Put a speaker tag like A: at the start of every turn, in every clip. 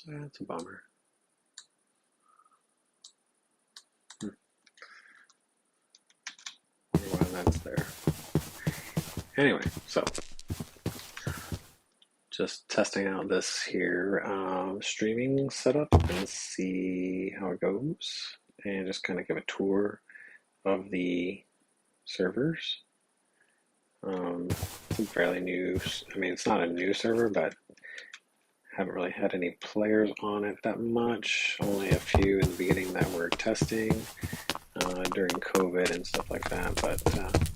A: That's a bummer. Wonder why that's there. Anyway, so just testing out this here streaming setup and see how it goes, and just kind of give a tour of the servers. It's a fairly new, I mean, it's not a new server, but haven't really had any players on it that much. Only a few in the beginning that were testing during COVID and stuff like that. But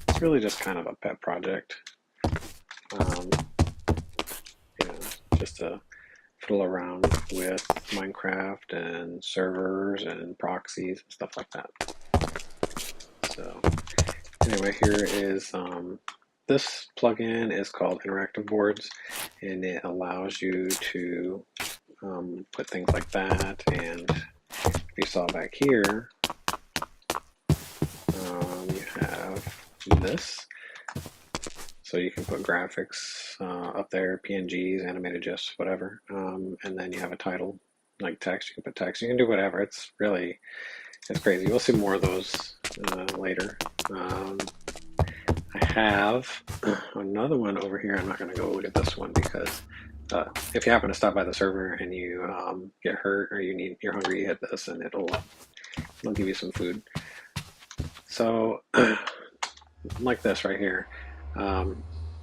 A: it's really just kind of a pet project. You know, just to fiddle around with Minecraft and servers and proxies and stuff like that. So anyway, here is this plugin is called Interactive Boards, and it allows you to put things like that. And if you saw back here, you have this. So you can put graphics up there, PNGs, animated GIFs, whatever. And then you have a title, like text. You can put text. You can do whatever. It's crazy. We'll see more of those later. I have another one over here. I'm not going to go look at this one because if you happen to stop by the server and you get hurt or you're hungry, you hit this and it'll give you some food. So like this right here.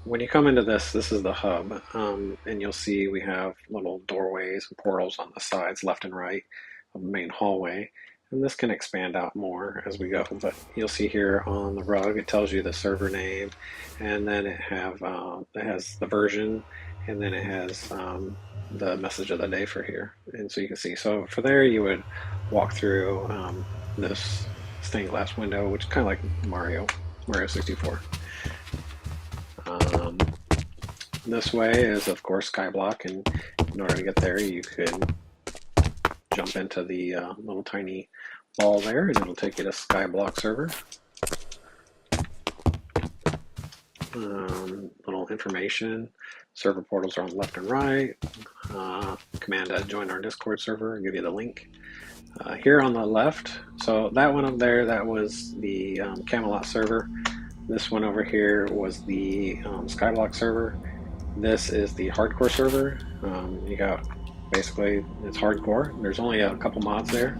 A: When you come into this is the hub, and you'll see we have little doorways and portals on the sides, left and right of the main hallway. And this can expand out more as we go, but you'll see here on the rug, it tells you the server name, and then it has the version, and then it has the message of the day for here. And so you can see, so for there you would walk through this stained glass window, which is kind of like Mario 64. This way is, of course, Skyblock, and in order to get there, you could jump into the little tiny ball there, and it'll take you to Skyblock server. Little information. Server portals are on the left and right. Command to join our Discord server, and give you the link. Here on the left, so that one up there, that was the Camelot server. This one over here was the Skyblock server. This is the hardcore server. You got basically, it's hardcore. There's only a couple mods there,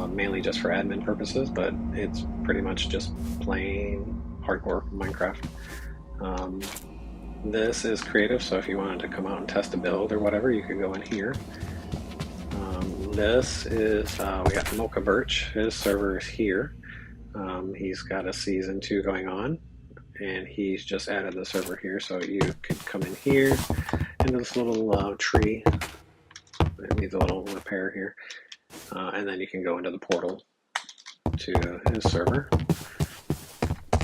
A: mainly just for admin purposes, but it's pretty much just plain hardcore Minecraft. This is creative, so if you wanted to come out and test a build or whatever, you could go in here. This is, we got Mocha Birch. His server is here. He's got a season 2 going on, and he's just added the server here, so you could come in here into this little tree. It needs a little repair here, and then you can go into the portal to his server.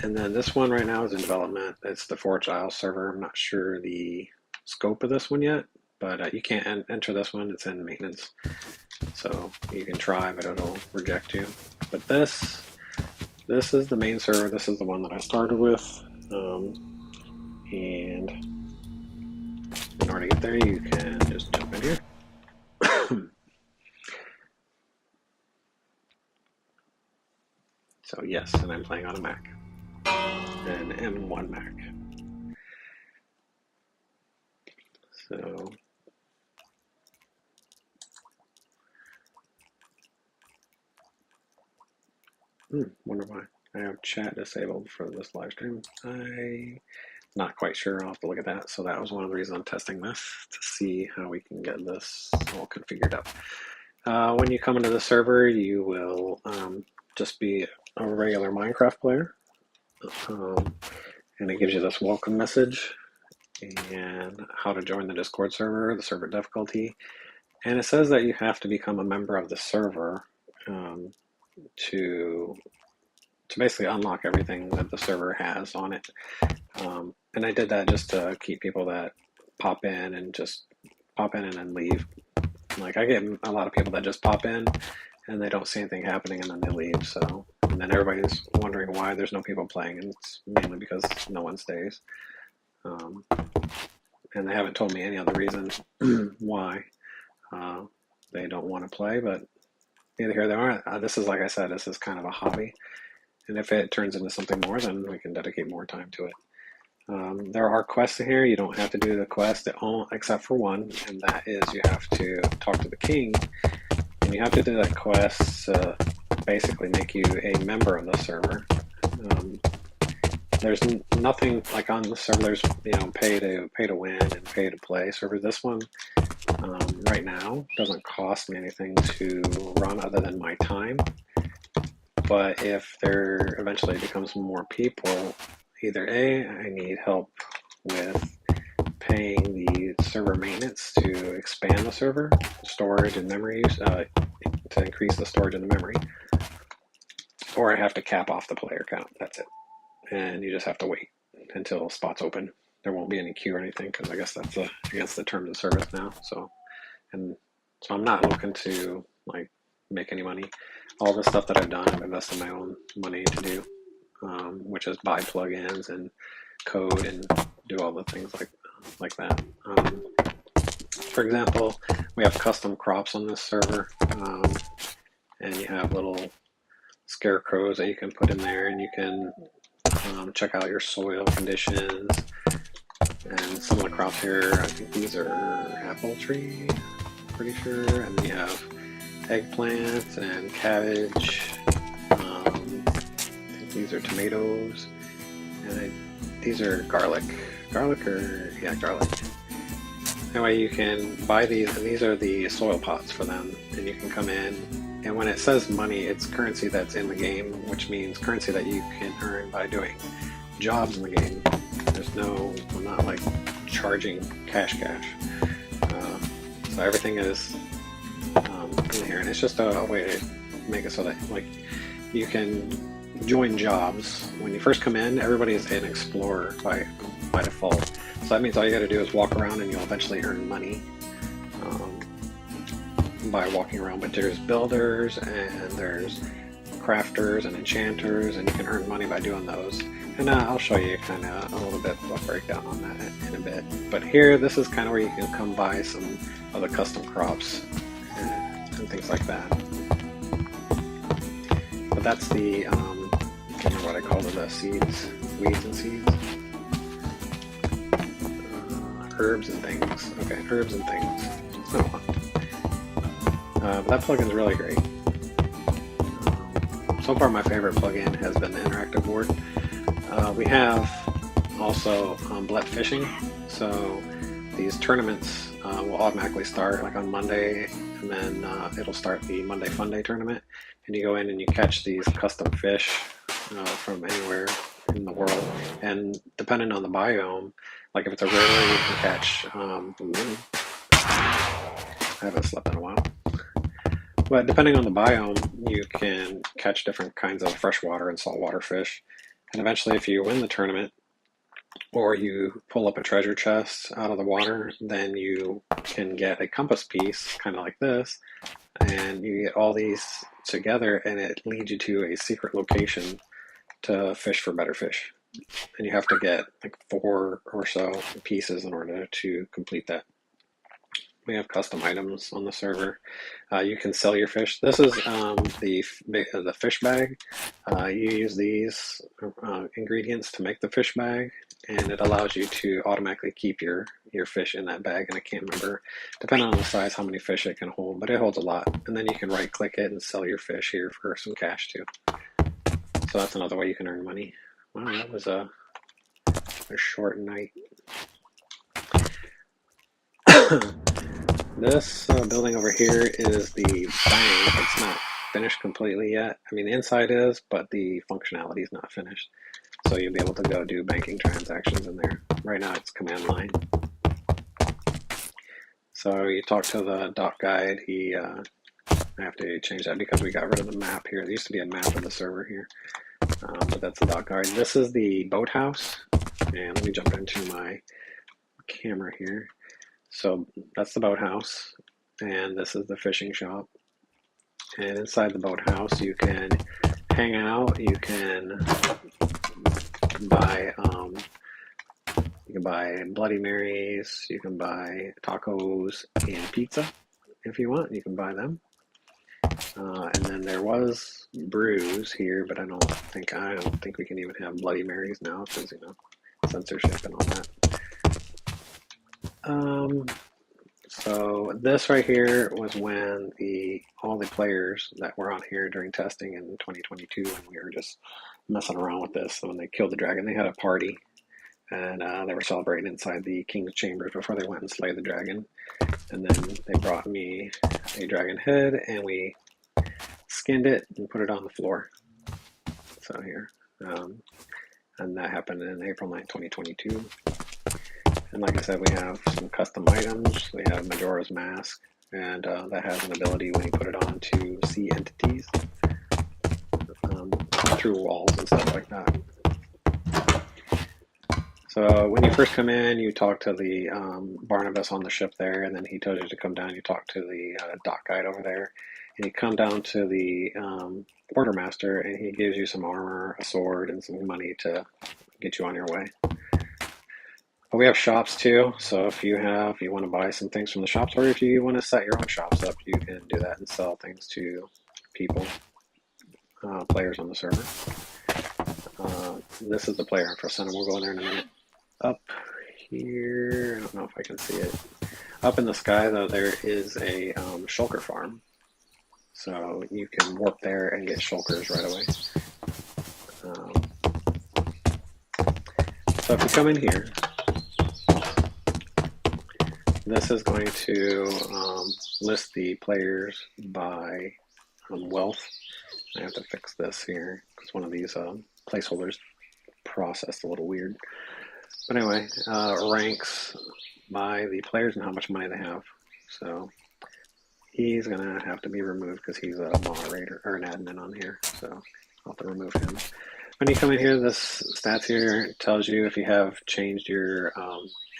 A: And then this one right now is in development. It's the Forge Isle server. I'm not sure the scope of this one yet, but you can't enter this one. It's in maintenance, so you can try, but it'll reject you. But this is the main server. This is the one that I started with, and in order to get there, you can just jump in here. So yes, and I'm playing on a Mac, an M1 Mac. So wonder why I have chat disabled for this live stream. I'm not quite sure. I'll have to look at that. So that was one of the reasons I'm testing this, to see how we can get this all configured up. When you come into the server, you will just be a regular Minecraft player, and it gives you this welcome message and how to join the Discord server, the server difficulty, and it says that you have to become a member of the server to basically unlock everything that the server has on it. And I did that just to keep people that pop in and then leave. Like, I get a lot of people that just pop in and they don't see anything happening and then they leave. So, and then everybody's wondering why there's no people playing, and it's mainly because no one stays. And they haven't told me any other reason why. they don't want to play, but neither here nor there. This is, like I said, this is kind of a hobby. And if it turns into something more, then we can dedicate more time to it. There are quests here. You don't have to do the quest except for one, and that is you have to talk to the king. And you have to do that quest to basically make you a member of the server. There's nothing like on the server. There's pay to win and pay to play server. This one right now doesn't cost me anything to run other than my time. But if there eventually becomes more people, either A, I need help with paying the server maintenance to expand the server, storage and memory, to increase the storage and the memory, or I have to cap off the player count. That's it. And you just have to wait until spots open. There won't be any queue or anything because I guess that's against the terms of service now. So I'm not looking to like make any money. All the stuff that I've done, I've invested my own money to do, which is buy plugins and code and do all the things like that. For example, we have custom crops on this server, and you have little scarecrows that you can put in there, and you can check out your soil conditions. And some of the crops here, I think these are apple tree, pretty sure, and we have eggplant and cabbage. I think these are tomatoes, and these are garlic. Garlic. Anyway, you can buy these, and these are the soil pots for them, and you can come in, and when it says money, it's currency that's in the game, which means currency that you can earn by doing jobs in the game. I'm not like charging cash. So everything is in here, and it's just a way to make it so that like you can join jobs. When you first come in, everybody is an explorer by default. So that means all you got to do is walk around, and you'll eventually earn money by walking around. But there's builders and there's crafters and enchanters, and you can earn money by doing those. And I'll show you kind of a little bit of a breakdown on that in a bit. But here, this is kind of where you can come buy some of the custom crops and things like that. But that's the, I can't remember what I called it, the seeds, weeds and seeds. Herbs and things. Okay, herbs and things. It's been a while. But that plugin's really great. So far, my favorite plugin has been the interactive board. We have also Blet Fishing, so these tournaments will automatically start like on Monday, and then it'll start the Monday Fun Day tournament, and you go in and you catch these custom fish from anywhere in the world, and depending on the biome, like if it's a river, you can catch I haven't slept in a while. But depending on the biome, you can catch different kinds of freshwater and saltwater fish. And eventually, if you win the tournament, or you pull up a treasure chest out of the water, then you can get a compass piece, kind of like this, and you get all these together, and it leads you to a secret location to fish for better fish. And you have to get like 4 or so pieces in order to complete that. We have custom items on the server. You can sell your fish. This is the fish bag. You use these ingredients to make the fish bag, and it allows you to automatically keep your fish in that bag. And I can't remember, depending on the size, how many fish it can hold, but it holds a lot. And then you can right-click it and sell your fish here for some cash too. So that's another way you can earn money. Wow, that was a short night. This building over here is the bank. It's not finished completely yet. I mean, the inside is, but the functionality is not finished. So you'll be able to go do banking transactions in there. Right now it's command line. So you talk to the dock guide. I have to change that because we got rid of the map here. There used to be a map of the server here, but that's the dock guide. This is the boathouse. And let me jump into my camera here. So that's the boathouse, and this is the fishing shop. And inside the boathouse, you can hang out. You can buy Bloody Marys. You can buy tacos and pizza. if you want, you can buy them. And then there was brews here, but I don't think we can even have Bloody Marys now because censorship and all that. So this right here was when all the players that were on here during testing in 2022, and we were just messing around with this. So when they killed the dragon, they had a party, and they were celebrating inside the king's chambers before they went and slayed the dragon. And then they brought me a dragon head, and we skinned it and put it on the floor. So here, and that happened in April 9th, 2022. And like I said, we have some custom items. We have Majora's Mask, and that has an ability when you put it on to see entities through walls and stuff like that. So when you first come in, you talk to the Barnabas on the ship there, and then he tells you to come down. You talk to the dock guide over there, and you come down to the quartermaster, and he gives you some armor, a sword, and some money to get you on your way. But we have shops too, so if you want to buy some things from the shops, or if you want to set your own shops up, you can do that and sell things to people, players on the server. This is the player info center. We'll go in there in a minute. Up here, I don't know if I can see it. Up in the sky, though, there is a shulker farm. So you can warp there and get shulkers right away. So if you come in here, this is going to list the players by wealth. I have to fix this here because one of these placeholders processed a little weird. But anyway, ranks by the players and how much money they have. So he's going to have to be removed because he's a moderator or an admin on here. So I'll have to remove him. When you come in here, this stats here tells you if you have changed your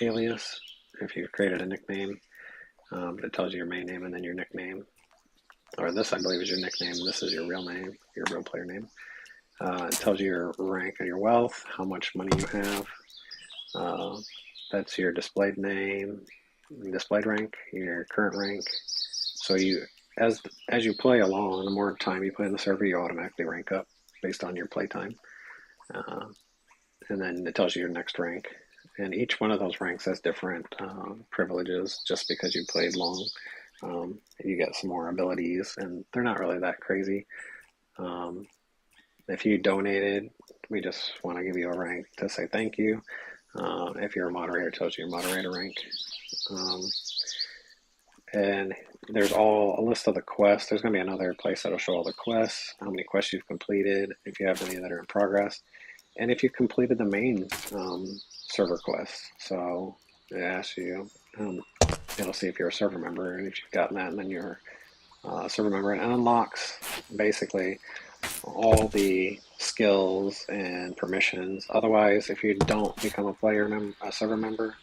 A: alias, if you've created a nickname. But it tells you your main name and then your nickname. Or this, I believe, is your nickname. This is your real name, your real player name. It tells you your rank and your wealth, how much money you have. That's your displayed name, displayed rank, your current rank. So as you play along, the more time you play in the server, you automatically rank up based on your play time. And then it tells you your next rank. And each one of those ranks has different privileges just because you played long. You get some more abilities, and they're not really that crazy. If you donated, we just want to give you a rank to say thank you. If you're a moderator, it tells you your moderator rank. And there's a list of the quests. There's going to be another place that'll show all the quests, how many quests you've completed, if you have any that are in progress, and if you completed the main server quests. So it asks you, it'll see if you're a server member, and if you've gotten that, and then you're a server member, and it unlocks basically all the skills and permissions. Otherwise, if you don't become a server member,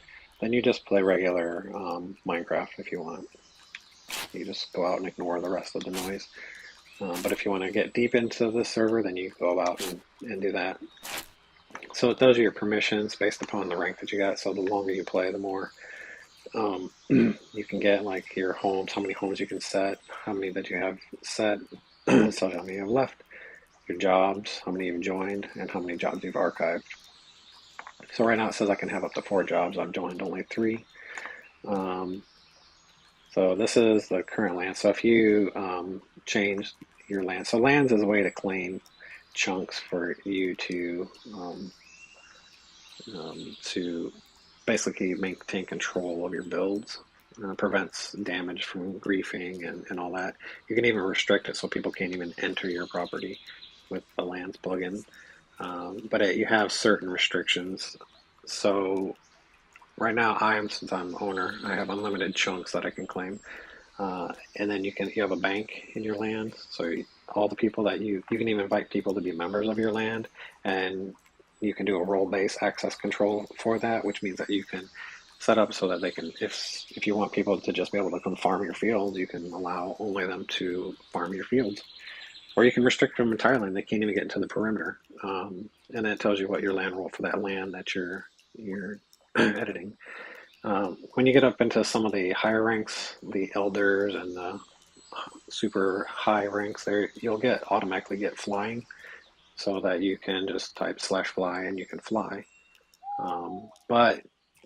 A: then you just play regular Minecraft if you want. You just go out and ignore the rest of the noise. But if you want to get deep into the server, then you go out and do that. So it tells you your permissions based upon the rank that you got. So the longer you play, the more you can get, like your homes, how many homes you can set, how many that you have set, it tells you how many you have left, your jobs, how many you've joined, and how many jobs you've archived. So right now it says I can have up to 4 jobs. I've joined only 3. So this is the current land. So if you change your land, so lands is a way to claim chunks for you to basically maintain control of your builds. Prevents damage from griefing and all that. You can even restrict it so people can't even enter your property with the lands plugin. But you have certain restrictions. So right now, since I'm owner, I have unlimited chunks that I can claim. And then you have a bank in your land. So all the people that you can even invite people to be members of your land, and you can do a role-based access control for that, which means that you can set up so that they can, if you want people to just be able to come farm your fields, you can allow only them to farm your fields. Or you can restrict them entirely, and they can't even get into the perimeter. And then it tells you what your land role for that land that you're editing. When you get up into some of the higher ranks, the elders and the super high ranks there, you'll get automatically get flying so that you can just type slash fly and you can fly. But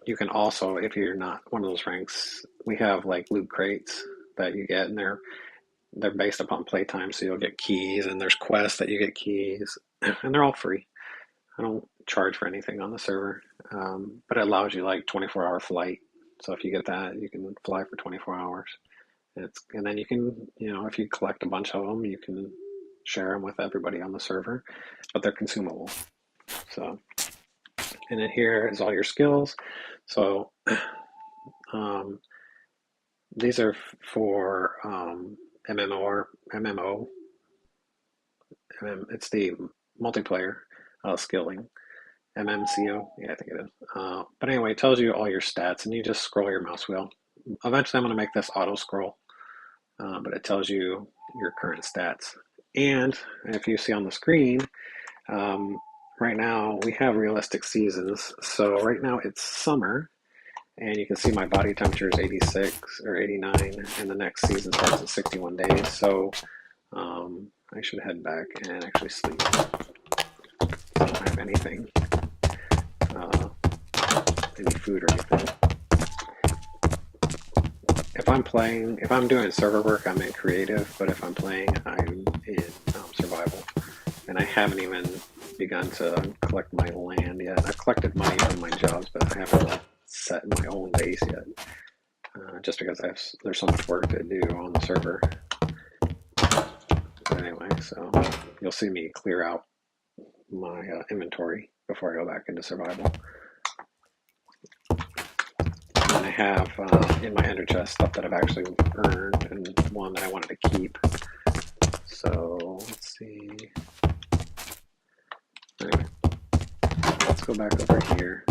A: you can also, if you're not one of those ranks, we have like loot crates that you get, and they're based upon playtime, so you'll get keys, and there's quests that you get keys, and they're all free. I don't charge for anything on the server, but it allows you like 24-hour flight. So if you get that, you can fly for 24 hours. And then you can, if you collect a bunch of them, you can share them with everybody on the server, but they're consumable. So, and then here is all your skills. So um, these are for MMO. It's the multiplayer skilling. MMCO, yeah, I think it is. But anyway, it tells you all your stats, and you just scroll your mouse wheel. Eventually, I'm going to make this auto scroll, but it tells you your current stats. And if you see on the screen, right now we have realistic seasons. So right now it's summer, and you can see my body temperature is 86 or 89, and the next season starts in 61 days. So I should head back and actually sleep. I don't have anything, any food or anything. If I'm doing server work, I'm in creative, but if I'm playing, I'm in survival. And I haven't even begun to collect my land yet. I've collected money from my jobs, but I haven't set my own base yet. Just because there's so much work to do on the server. But anyway, so you'll see me clear out my inventory before I go back into survival. And I have in my ender chest stuff that I've actually earned and one that I wanted to keep. So let's see. Anyway, let's go back over here.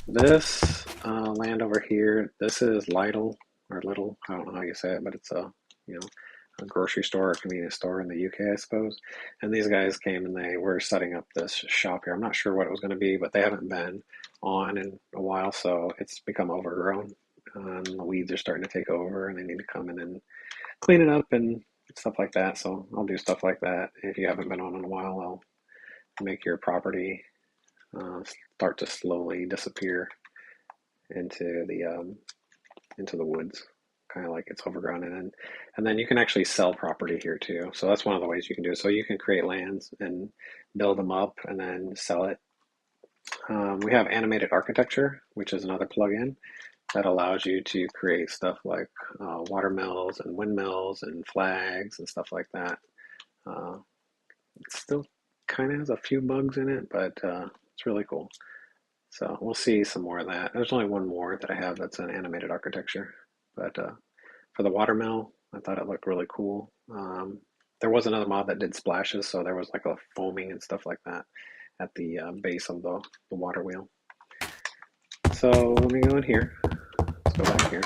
A: This land over here, this is Lidl or Little. I don't know how you say it, but it's a grocery store or convenience store in the UK, I suppose. And these guys came and they were setting up this shop here. I'm not sure what it was going to be, but they haven't been on in a while, so it's become overgrown. The weeds are starting to take over, and they need to come in and clean it up and stuff like that. So I'll do stuff like that. If you haven't been on in a while, I'll make your property start to slowly disappear into the woods, kind of like it's overgrown, and then you can actually sell property here too. So that's one of the ways you can do it. So you can create lands and build them up and then sell it. We have animated architecture, which is another plugin that allows you to create stuff like water mills and windmills and flags and stuff like that. It still kind of has a few bugs in it, but it's really cool. So we'll see some more of that. There's only one more that I have that's an animated architecture. But for the watermill, I thought it looked really cool. There was another mod that did splashes, so there was like a foaming and stuff like that at the base of the water wheel. So let me go in here. Let's go back here.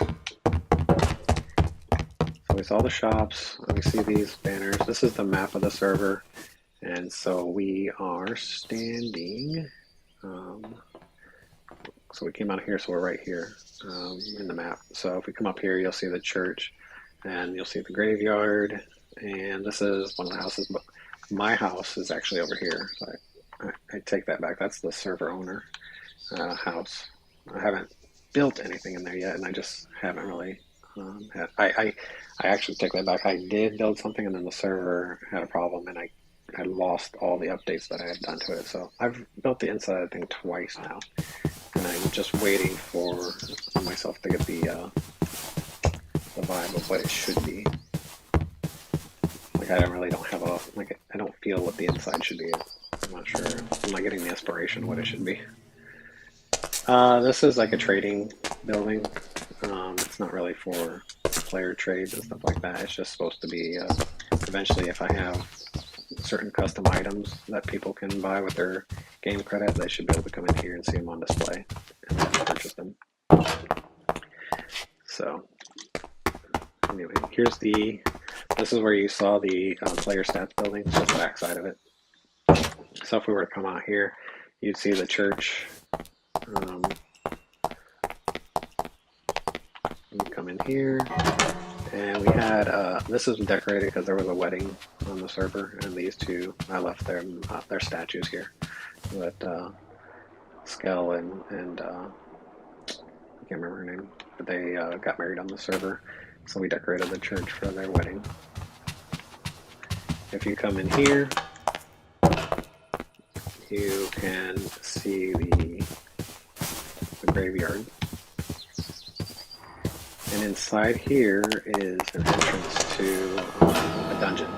A: So we saw the shops. Let me see these banners. This is the map of the server. And so we are standing. So we came out of here, so we're right here in the map. So if we come up here, you'll see the church, and you'll see the graveyard, and this is one of the houses, but my house is actually over here. So I take that back. That's the server owner house. I haven't built anything in there yet, and I just haven't really I actually take that back. I did build something, and then the server had a problem, and I had lost all the updates that I had done to it. So I've built the inside of the thing twice now, and I'm just waiting for myself to get the vibe of what it should be. Like I don't have I don't feel what the inside should be. I'm not sure. I'm not getting the inspiration what it should be. This is like a trading building. It's not really for player trades and stuff like that. It's just supposed to be eventually, if I have certain custom items that people can buy with their game credit, they should be able to come in here and see them on display and then purchase them. So anyway, this is where you saw the player stats building, just the back side of it. So if we were to come out here, you'd see the church. We come in here, and we had this is decorated because there was a wedding on the server, and these two I left their statues here, but Skell and I can't remember her name, but they got married on the server, so we decorated the church for their wedding. If you come in here, you can see the graveyard. And inside here is an entrance to a dungeon.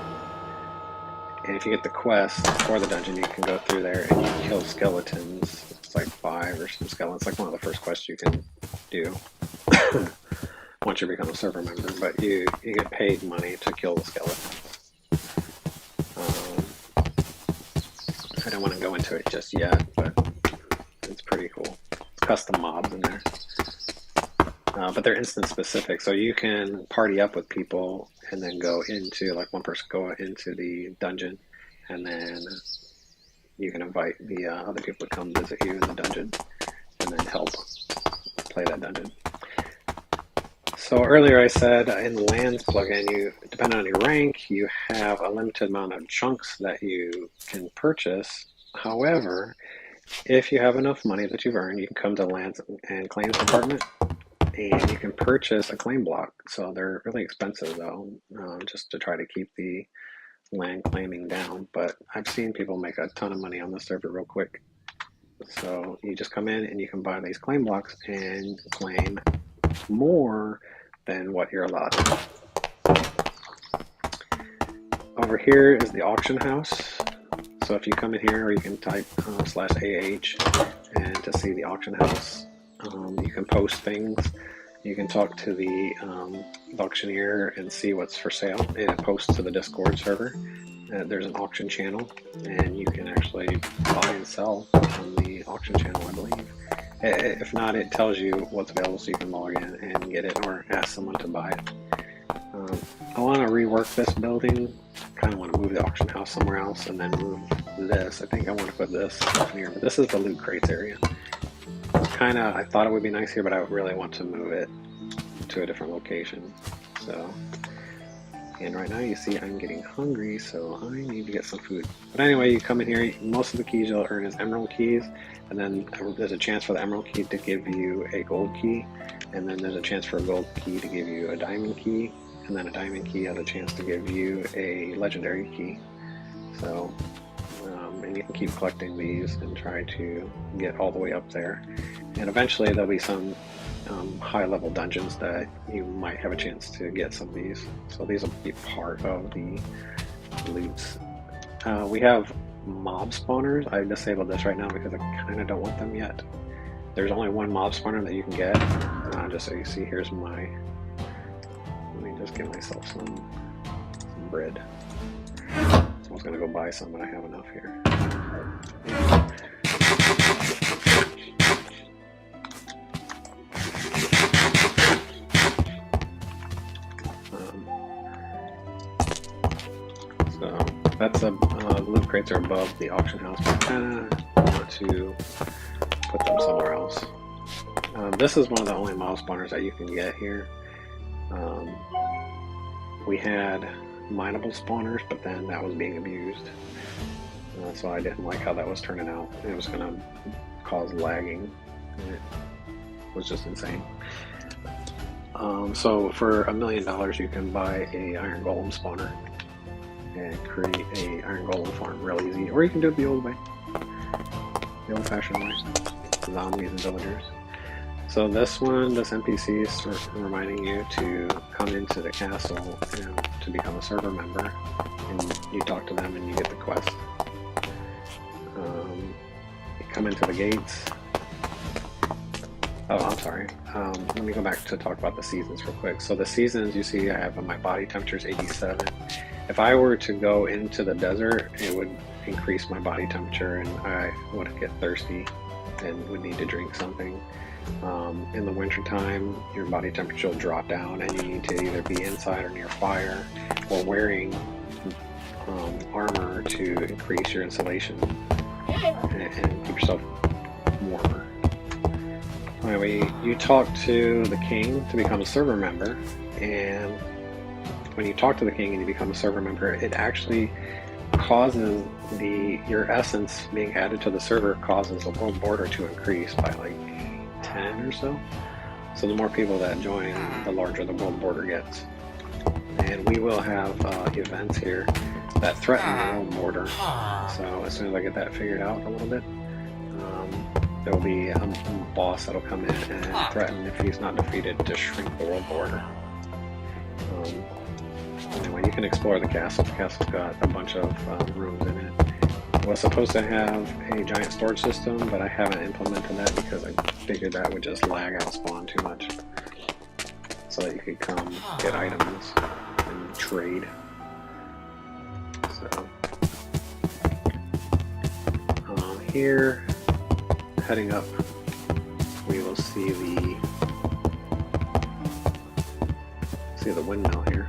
A: And if you get the quest for the dungeon, you can go through there and you kill skeletons. It's like 5 or some skeletons. It's like one of the first quests you can do once you become a server member. But you get paid money to kill the skeletons. I don't want to go into it just yet, but it's pretty cool. It's custom mobs in there. But they're instance specific, so you can party up with people and then go into, like one person go into the dungeon, and then you can invite the other people to come visit you in the dungeon and then help play that dungeon. So earlier I said in the lands plugin, you, depending on your rank, you have a limited amount of chunks that you can purchase. However, if you have enough money that you've earned, you can come to the lands and claims department, and you can purchase a claim block. So they're really expensive though, just to try to keep the land claiming down. But I've seen people make a ton of money on the server real quick. So you just come in and you can buy these claim blocks and claim more than what you're allowed. Over here is the auction house. So if you come in here, or you can type /AH and to see the auction house. You can post things. You can talk to the auctioneer and see what's for sale. It posts to the Discord server. There's an auction channel, and you can actually buy and sell on the auction channel, I believe. If not, it tells you what's available, so you can log in and get it, or ask someone to buy it. I want to rework this building. Kind of want to move the auction house somewhere else, and then move this. I think I want to put this in here, but this is the loot crates area. I thought it would be nice here, but I really want to move it to a different location. So, and right now you see I'm getting hungry, so I need to get some food. But anyway, you come in here, most of the keys you'll earn is emerald keys, and then there's a chance for the emerald key to give you a gold key, and then there's a chance for a gold key to give you a diamond key, and then a diamond key has a chance to give you a legendary key. So, and you can keep collecting these and try to get all the way up there. And eventually there'll be some high-level dungeons that you might have a chance to get some of these. So these will be part of the loots. We have mob spawners. I disabled this right now because I kind of don't want them yet. There's only one mob spawner that you can get. Just so you see, here's my... Let me just give myself some bread. I was going to go buy some, but I have enough here. So that's the loot crates are above the auction house, but I kind of want to put them somewhere else. This is one of the only mob spawners that you can get here. We had mineable spawners, but then that was being abused, so I didn't like how that was turning out. It was going to cause lagging, and it was just insane. So for $1 million you can buy a iron golem spawner and create a iron golem farm real easy, or you can do it the old way, the old-fashioned way, zombies and villagers. So this NPC is reminding you to come into the castle and to become a server member, and you talk to them and you get the quest. You come into the gates. Oh, I'm sorry. Let me go back to talk about the seasons real quick. So the seasons, you see I have my body temperature is 87. If I were to go into the desert, it would increase my body temperature and I would get thirsty and would need to drink something. In the wintertime, your body temperature will drop down and you need to either be inside or near fire or wearing armor to increase your insulation and keep yourself warmer. Anyway, you talk to the king to become a server member, and when you talk to the king and you become a server member, it actually causes your essence being added to the server causes the world border to increase by like 10 or so. So the more people that join, the larger the world border gets. And we will have events here that threaten the world border. So as soon as I get that figured out a little bit, there will be a boss that'll come in and threaten, if he's not defeated, to shrink the world border. Anyway, you can explore the castle. The castle's got a bunch of rooms in it. It was supposed to have a giant storage system, but I haven't implemented that because I figured that would just lag out spawn too much. So that you could come get items and trade. So here, heading up, we will see the windmill here.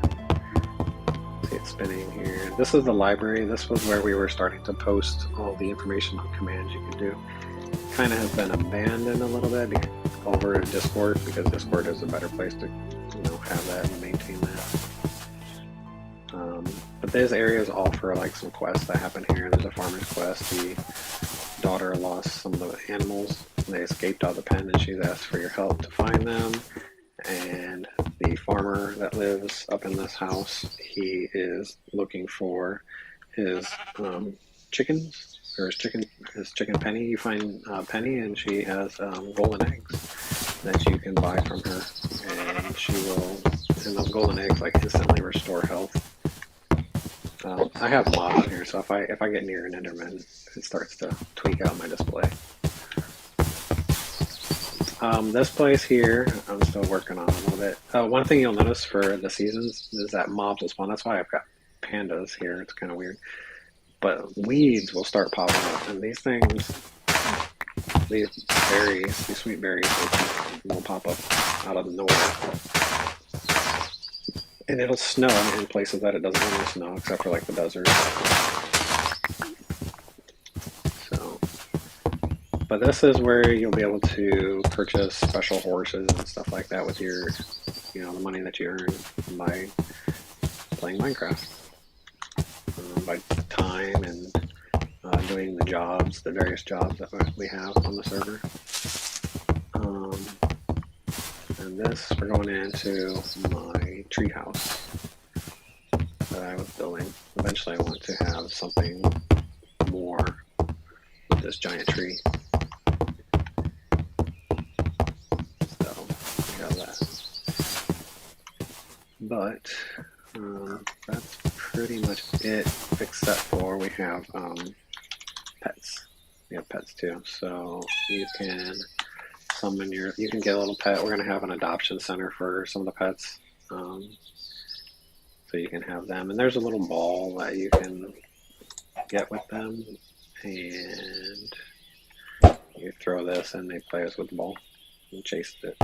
A: See it spinning here. This is the library. This was where we were starting to post all the information on commands you could do. Kind of has been abandoned a little bit over Discord, because Discord is a better place to have that and maintain that. But these areas offer like some quests that happen here. There's a farmer's quest. The daughter lost some of the animals. They escaped out of the pen, and she's asked for your help to find them. And the farmer that lives up in this house, he is looking for his chickens, or his chicken Penny. You find Penny, and she has golden eggs that you can buy from her, and she will, and those golden eggs like instantly restore health. I have mods here, so if I get near an Enderman, it starts to tweak out my display. This place here, I'm still working on a little bit. One thing you'll notice for the seasons is that mobs will spawn. That's why I've got pandas here. It's kind of weird. But weeds will start popping up, and these things, these berries, these sweet berries, will pop up out of nowhere. And it'll snow in places that it doesn't really snow, except for like the desert. So, but this is where you'll be able to purchase special horses and stuff like that with your, the money that you earn by playing Minecraft. By time and doing the jobs, the various jobs that we have on the server. And this, we're going into my treehouse that I was building. Eventually I want to have something more with this giant tree. So, we have that. But, that's pretty much it, except for we have pets. We have pets too. So you can you can get a little pet. We're going to have an adoption center for some of the pets. So you can have them. And there's a little ball that you can get with them. And you throw this and they play us with the ball and chase it.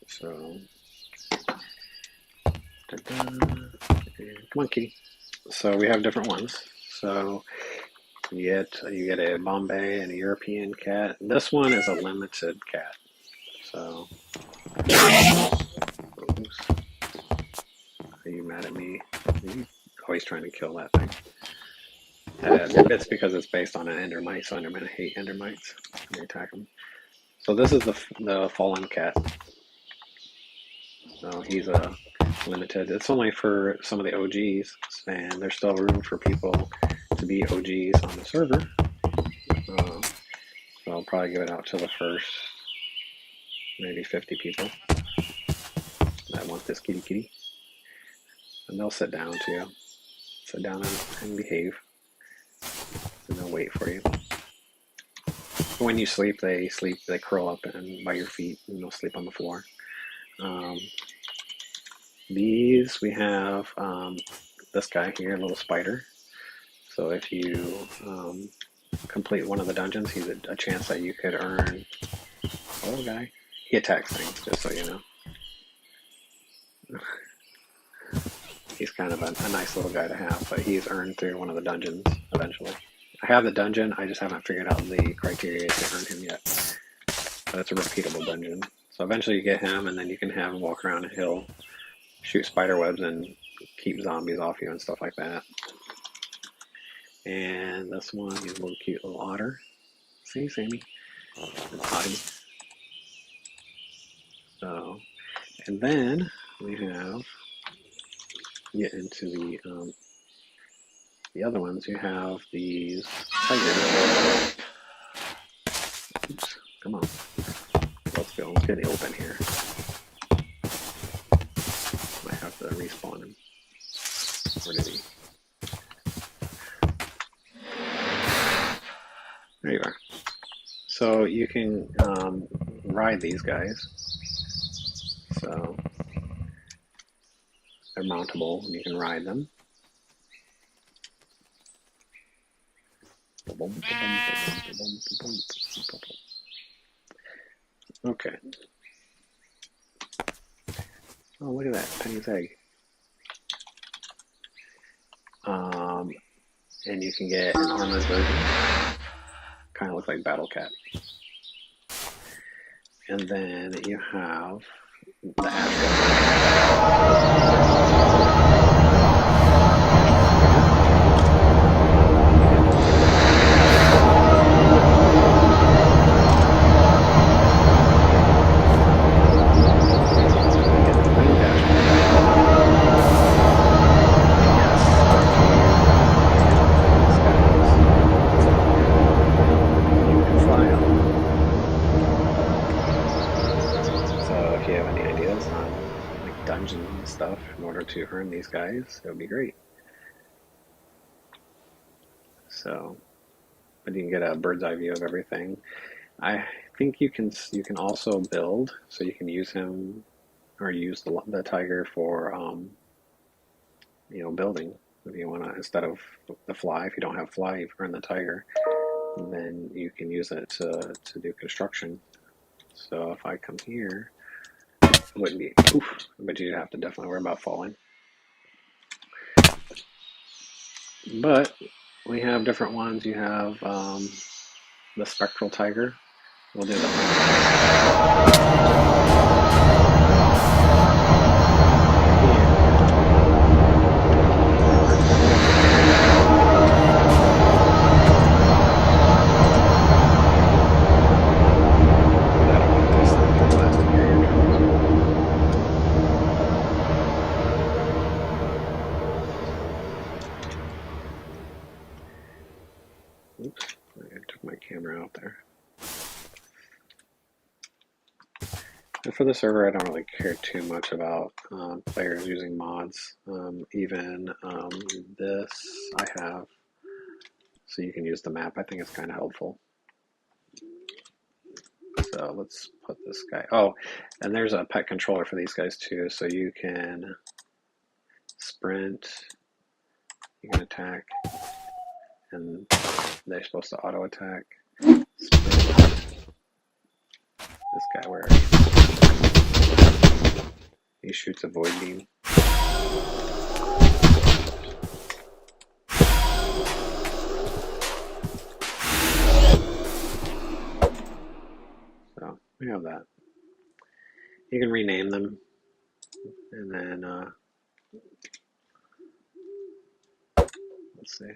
A: So, come on, kitty. So we have different ones. So you get a Bombay and a European cat. This one is a limited cat. So, oops. Are you mad at me? You're always trying to kill that thing. It's because it's based on an Endermite, so Endermen hate Endermites. They attack them. So this is the fallen cat. So he's a limited. It's only for some of the OGs, and there's still room for people to be OGs on the server. So I'll probably give it out to the first maybe 50 people that want this kitty. And they'll sit down too. Sit down and behave. And they'll wait for you. When you sleep, they curl up and by your feet, and they'll sleep on the floor. These, we have this guy here, a little spider. So if you complete one of the dungeons, he's a chance that you could earn. Little guy. He attacks things, just so you know. He's kind of a nice little guy to have, but he's earned through one of the dungeons eventually. I have the dungeon, I just haven't figured out the criteria to earn him yet. But it's a repeatable dungeon. So eventually you get him, and then you can have him walk around and he'll shoot spider webs and keep zombies off you and stuff like that. And this one, he's a little cute little otter. See, Sammy? It's hiding. So, and then we have, get into the other ones. You have these tigers. Oops, come on. Let's go. Let's get the open here. Might have to respawn him. Where did he? There you are. So you can ride these guys. So they're mountable, and you can ride them. Okay. Oh, look at that, Penny's egg. And you can get an armored version. Kind of look like Battle Cat. And then you have the dungeons and stuff in order to earn these guys, it would be great. So, but you can get a bird's eye view of everything. I think you can also build, so you can use him or use the tiger for building. If you want to, instead of the fly, if you don't have fly, you earn the tiger, then you can use it to do construction. So if I come here, it wouldn't be, but you'd have to definitely worry about falling. But we have different ones. You have the spectral tiger. We'll do Oops, I took my camera out there. And for the server, I don't really care too much about players using mods. Even this I have, so you can use the map. I think it's kind of helpful. So let's put this guy. Oh, and there's a pet controller for these guys too. So you can sprint, you can attack, and they're supposed to auto attack. Sprint. This guy, where he shoots a void beam. So we have that. You can rename them, and then let's see.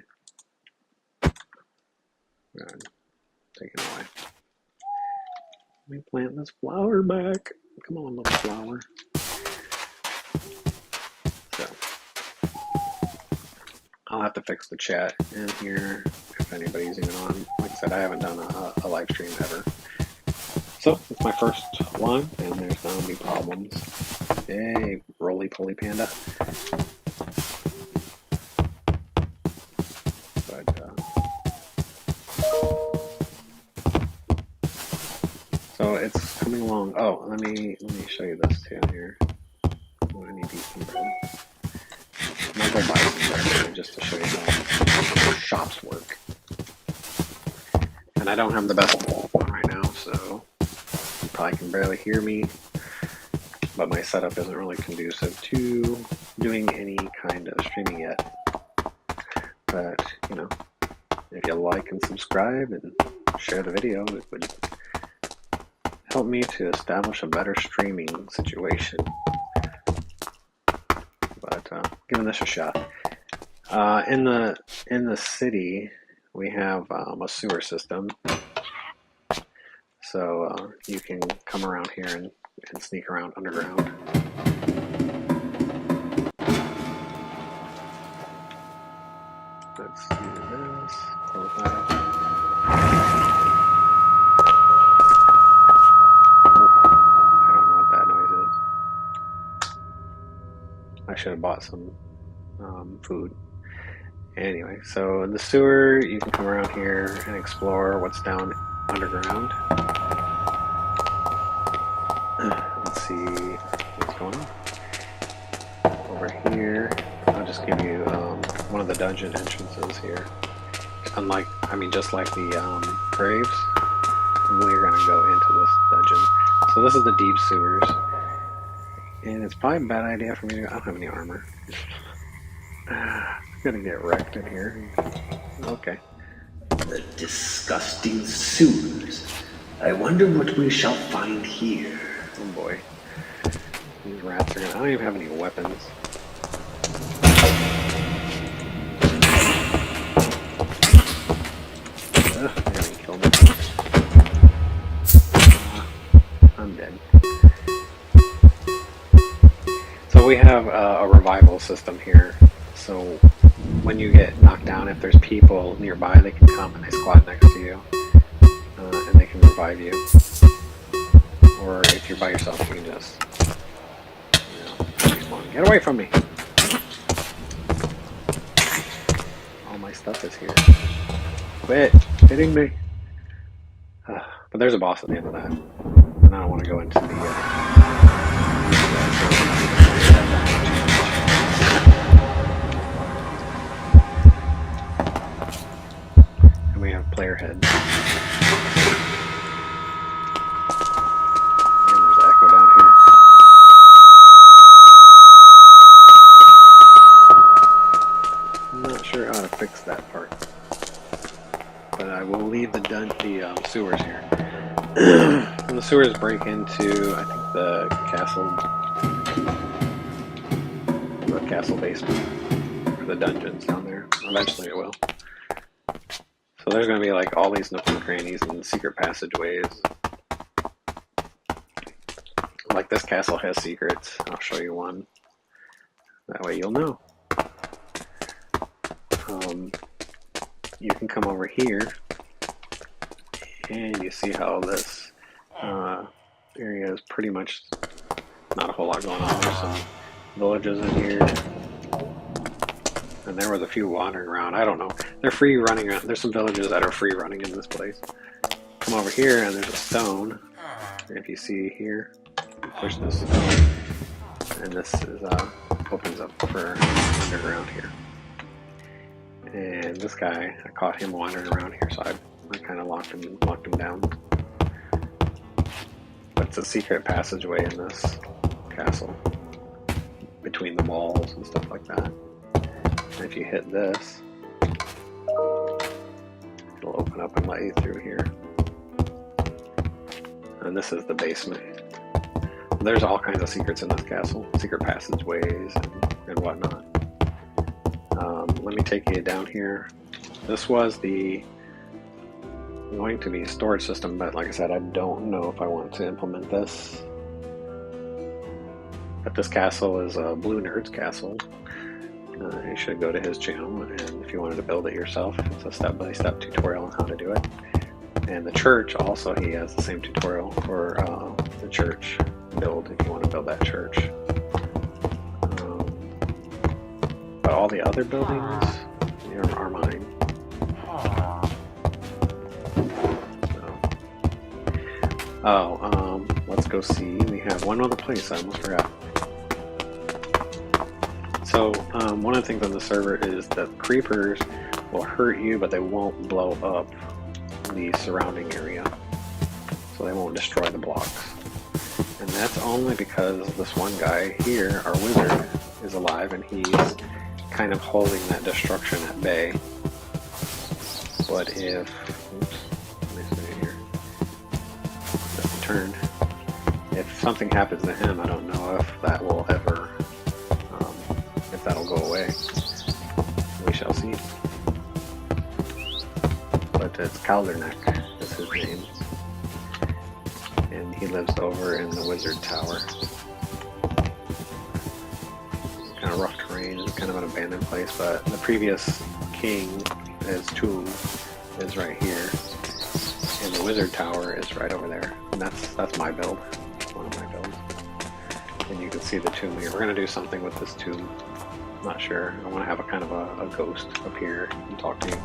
A: God, take it away. Let me plant this flower back. Come on, little flower. So I'll have to fix the chat in here if anybody's even on. Like I said, I haven't done a live stream ever. So it's my first one, and there's not any problems. Yay, roly-poly panda. So it's coming along. Oh, let me show you this too here. Oh, I need some bread. I might go buy some bread just to show you how shops work. And I don't have the best one right now, so you probably can barely hear me. But my setup isn't really conducive to doing any kind of streaming yet. But, you know, If you like and subscribe and share the video, it would help me to establish a better streaming situation. But giving this a shot. In the city, we have a sewer system, so you can come around here and sneak around underground. Let's do this. Close that up. I don't know what that noise is. I should have bought some food. Anyway, so in the sewer, you can come around here and explore what's down underground. Let's see what's going on. Over here, I'll just give you one of the dungeon entrances here. Just like the graves, we're going to go into this dungeon. So this is the deep sewers. And it's probably a bad idea for me to go. I don't have any armor. I'm gonna get wrecked in here. Okay.
B: The disgusting sewers. I wonder what we shall find here.
A: Oh boy. These rats are gonna. I don't even have any weapons. Ugh, they're gonna kill me. I'm dead. So we have a revival system here. So when you get knocked down, if there's people nearby, they can come and they squat next to you, and they can revive you. Or if you're by yourself, you can just, respawn. Get away from me! All my stuff is here. Quit hitting me! But there's a boss at the end of that, and I don't want to go into the. We have player head. And there's echo down here. I'm not sure how to fix that part. But I will leave the sewers here. And the sewers break into, I think, the castle basement. Or the dungeons down there. Eventually it will. So there's going to be like all these nooks and crannies and secret passageways. Like this castle has secrets. I'll show you one. That way you'll know. You can come over here and you see how this area is pretty much not a whole lot going on. There's some villages in here. And there was a few wandering around. I don't know. They're free running around. There's some villages that are free running in this place. Come over here and there's a stone. And if you see here, you push this stone. And this is opens up for underground here. And this guy, I caught him wandering around here, so I kind of locked him down. But it's a secret passageway in this castle between the walls and stuff like that. And if you hit this, it'll open up and let you through here. And this is the basement. There's all kinds of secrets in this castle, secret passageways and whatnot. Let me take you down here. This was going to be a storage system, but like I said, I don't know if I want to implement this. But this castle is a Blue Nerd's castle. You should go to his channel, and if you wanted to build it yourself, it's a step-by-step tutorial on how to do it. And the church also, he has the same tutorial for the church build if you want to build that church. But all the other buildings are mine. So. Let's go see. We have one other place I almost forgot. So one of the things on the server is that creepers will hurt you, but they won't blow up the surrounding area. So they won't destroy the blocks. And that's only because this one guy here, our wizard, is alive and he's kind of holding that destruction at bay. But if, oops, let me see here, just turned. If something happens to him, I don't know if that will ever, if that'll go away. We shall see. But it's Calderneck, is his name. And he lives over in the Wizard Tower. Kind of rough terrain, kind of an abandoned place, but the previous king, his tomb, is right here. And the Wizard Tower is right over there. And that's my build. One of my builds. And you can see the tomb here. We're going to do something with this tomb. Not sure. I want to have a kind of a ghost appear and talk to you.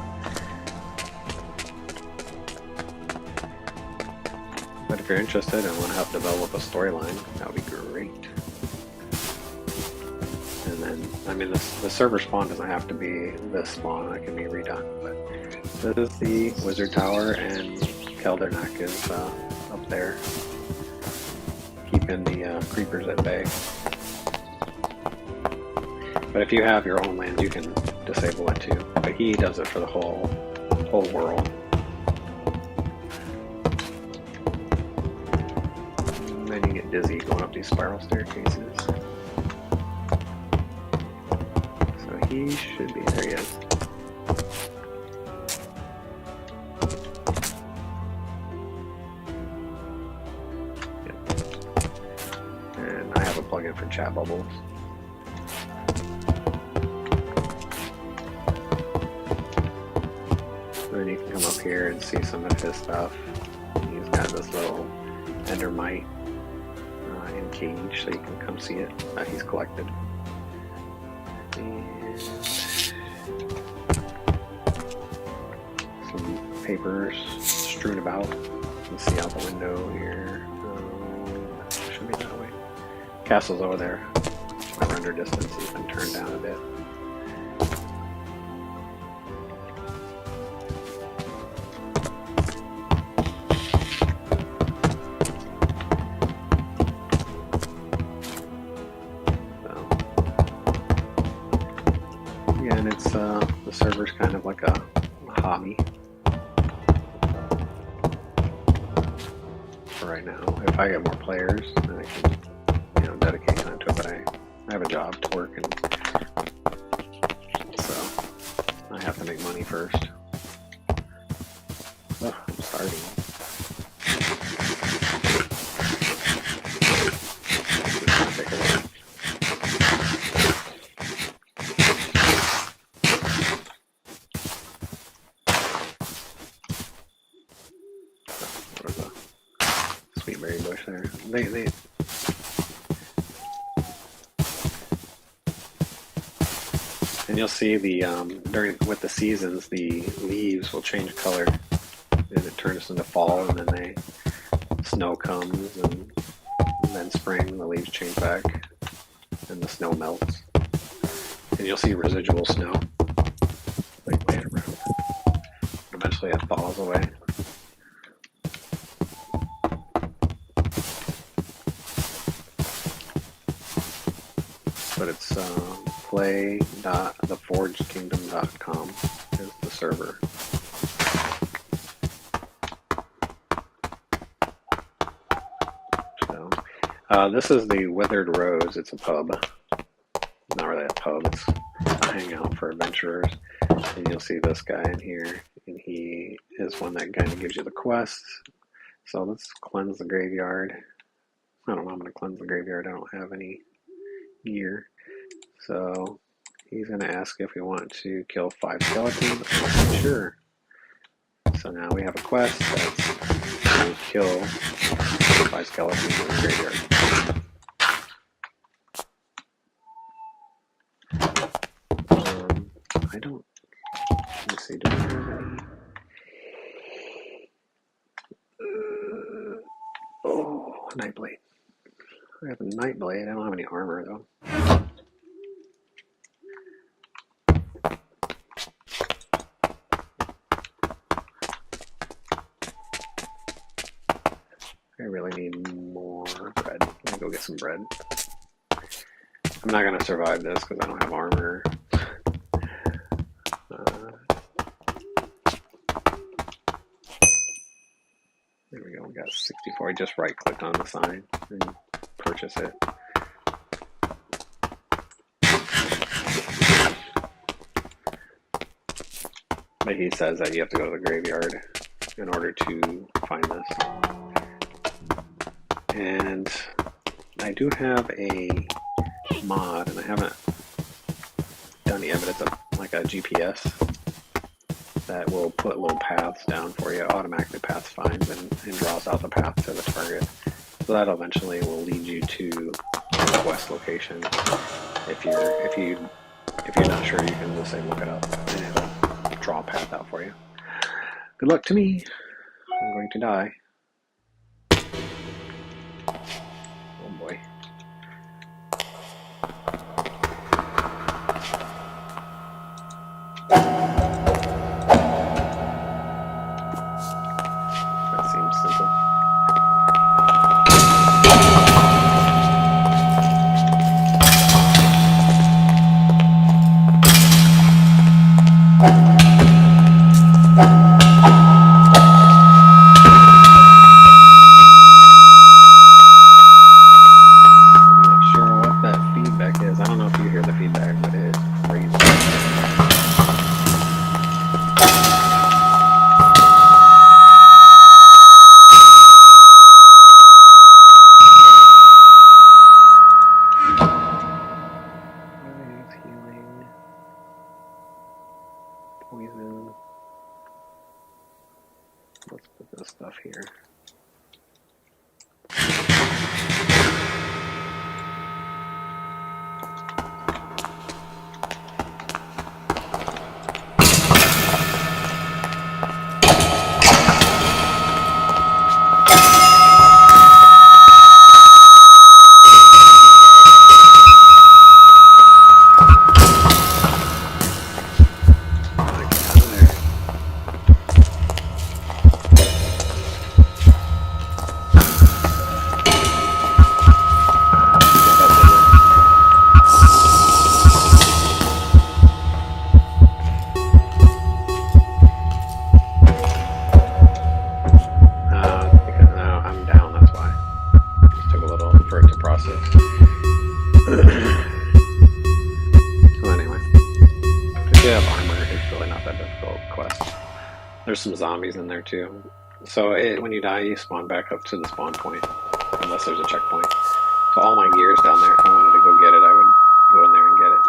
A: But if you're interested and want to help develop a storyline, that would be great. And then, I mean, the server spawn doesn't have to be this spawn. It can be redone. But this is the Wizard Tower, and Calderneck is up there, keeping the creepers at bay. But if you have your own land, you can disable it too. But he does it for the whole world. And then you get dizzy going up these spiral staircases. So he should be, there he is. Yep. And I have a plugin for chat bubbles. Then you can come up here and see some of his stuff. He's got this little endermite in cage, so you can come see it that he's collected. And some papers strewn about. You can see out the window here. Should be that way. Castle's over there. My render distance has been turned down a bit. And it's the server's kind of like a hobby for right now. If I get more players, then I can, dedicate time to it. But I have a job to work, and so I have to make money first. Oh, I'm starting. Take a look. Sweetberry bush there. They and you'll see the with the seasons, the leaves will change color, and it turns into fall, and then snow comes, and then spring, the leaves change back, and the snow melts, and you'll see residual snow like laying around. Eventually, it thaws away. But it's play.theforgedkingdom.com is the server. So this is the Withered Rose. It's a pub. Not really a pub, it's a hangout for adventurers. And you'll see this guy in here, and he is one that kind of gives you the quests. So let's cleanse the graveyard. I don't know, I'm going to cleanse the graveyard. I don't have any gear. So he's going to ask if we want to kill 5 skeletons. Sure. So now we have a quest that's to kill 5 skeletons in the graveyard. I don't. Let me see. Do I have any? Oh, Nightblade. I have a Nightblade. I don't have any armor though. I really need more bread. Let me go get some bread. I'm not going to survive this because I don't have armor. got 64. I just right clicked on the sign and purchase it. But he says that you have to go to the graveyard in order to find this. And I do have a mod, and I haven't done it yet, but it's like a GPS that will put little paths down for you, automatically path finds and draws out the path to the target. So that eventually will lead you to the quest location. If you're not sure, you can just say look it up, and it'll draw a path out for you. Good luck to me. I'm going to die. Oh boy. That seems simple. I don't know if you hear the feedback, but it's crazy. Healing, poison. Let's put this stuff here. Because now I'm down, that's why. It just took a little for it to process. So anyway, if you have armor, it's really not that difficult quest. There's some zombies in there too. So when you die, you spawn back up to the spawn point, unless there's a checkpoint. So all my gear's down there. If I wanted to go get it, I would go in there and get it.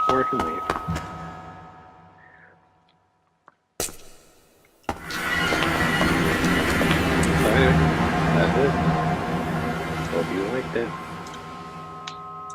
A: Or I can leave. So anyway, that's it. Hope you liked it.